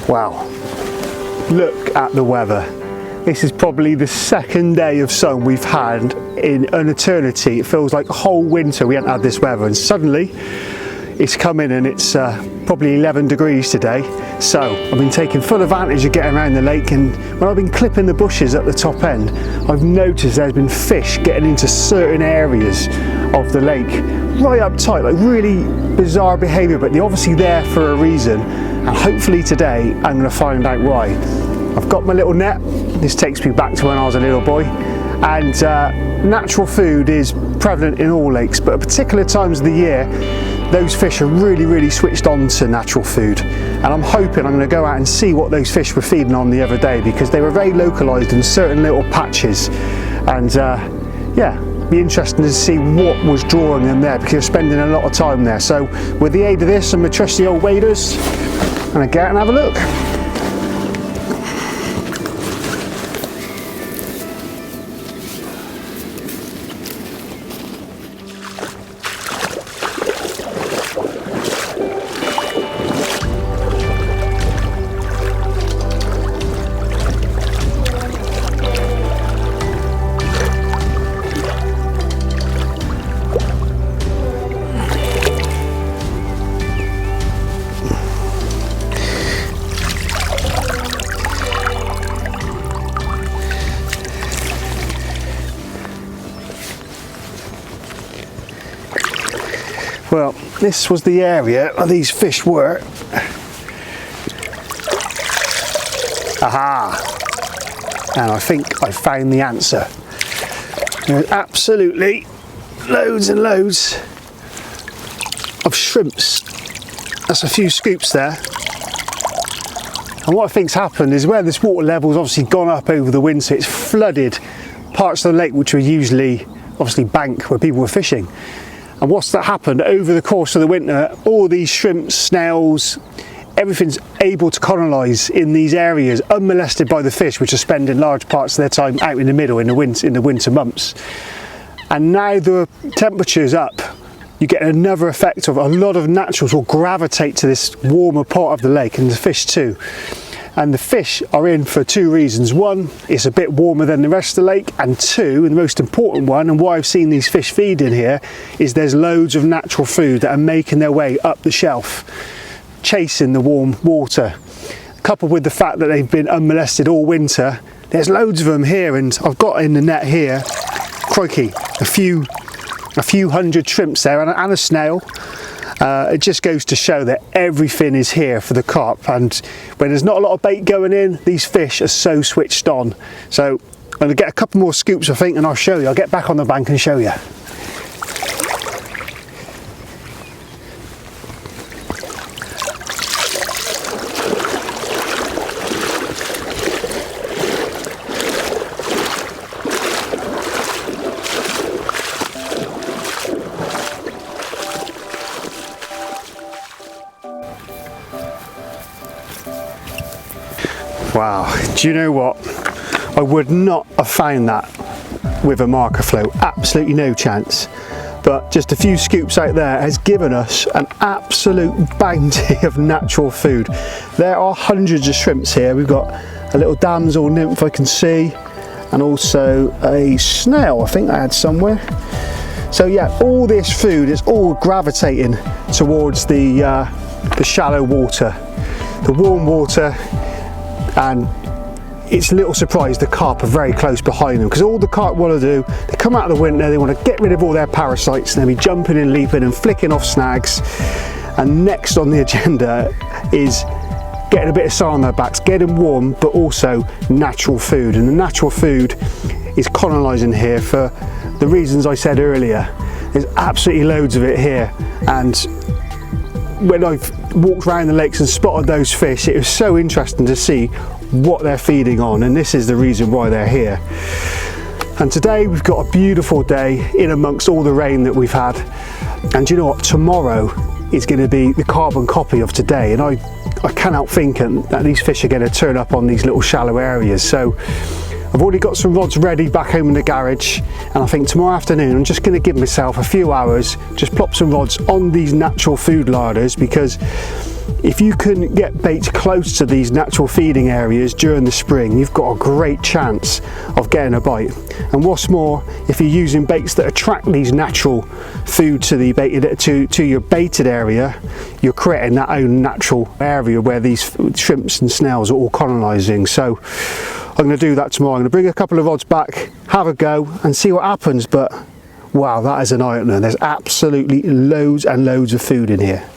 Wow, look at the weather. This is probably the second day of sun we've had in an eternity. It feels like a whole winter we haven't had this weather, and suddenly it's come in and it's probably 11 degrees today. So I've been taking full advantage of getting around the lake, and when I've been clipping the bushes at the top end, I've noticed there's been fish getting into certain areas of the lake right up tight, like really bizarre behaviour, but they're obviously there for a reason, and hopefully today I'm going to find out why. I've got my little net. This takes me back to when I was a little boy, and natural food is prevalent in all lakes, but at particular times of the year those fish are really switched on to natural food, and I'm hoping I'm going to go out and see what those fish were feeding on the other day, because they were very localised in certain little patches, and yeah, be interesting to see what was drawing them there, because you're spending a lot of time there. So with the aid of this and my trusty old waders, I'm going to get out and have a look. Well, this was the area where these fish were. Aha! And I think I found the answer. There's absolutely loads and loads of shrimps. That's a few scoops there. And what I think's happened is where this water level's obviously gone up over the winter, it's flooded parts of the lake which were usually obviously bank where people were fishing. And what's that happened over the course of the winter, all these shrimps, snails, everything's able to colonise in these areas unmolested by the fish, which are spending large parts of their time out in the middle in the winter months. And now the temperature's up, you get another effect of a lot of naturals will gravitate to this warmer part of the lake, and the fish too. And the fish are in for two reasons. One, it's a bit warmer than the rest of the lake, and two, and the most important one, and why I've seen these fish feed in here, is there's loads of natural food that are making their way up the shelf, chasing the warm water. Coupled with the fact that they've been unmolested all winter, there's loads of them here, and I've got in the net here, crikey, a few hundred shrimps there, and a snail. It just goes to show that everything is here for the carp, and when there's not a lot of bait going in, these fish are so switched on. So I'm going to get a couple more scoops, I think, and I'll show you. I'll get back on the bank and show you. Wow, do you know what? I would not have found that with a marker float, absolutely no chance. But just a few scoops out there has given us an absolute bounty of natural food. There are hundreds of shrimps here. We've got a little damsel nymph I can see, and also a snail I think I had somewhere. So yeah, all this food is all gravitating towards the shallow water, the warm water. And it's a little surprise the carp are very close behind them, because all the carp want to do, they come out of the winter, they want to get rid of all their parasites, and they'll be jumping and leaping and flicking off snags. And next on the agenda is getting a bit of sun on their backs, getting warm, but also natural food. And the natural food is colonising here for the reasons I said earlier. There's absolutely loads of it here, and when I've walked around the lakes and spotted those fish, it was so interesting to see what they're feeding on, and this is the reason why they're here. And today we've got a beautiful day in amongst all the rain that we've had, and you know what, tomorrow is going to be the carbon copy of today, and I can't help thinking that these fish are going to turn up on these little shallow areas. So I've already got some rods ready back home in the garage, and I think tomorrow afternoon I'm just going to give myself a few hours, just plop some rods on these natural food larders, because if you can get baits close to these natural feeding areas during the spring, you've got a great chance of getting a bite. And what's more, if you're using baits that attract these natural food to the baited, to your baited area, you're creating that own natural area where these shrimps and snails are all colonising. So I'm going to do that tomorrow. I'm going to bring a couple of rods back, have a go and see what happens. But wow, that is an eye-opener. There's absolutely loads and loads of food in here.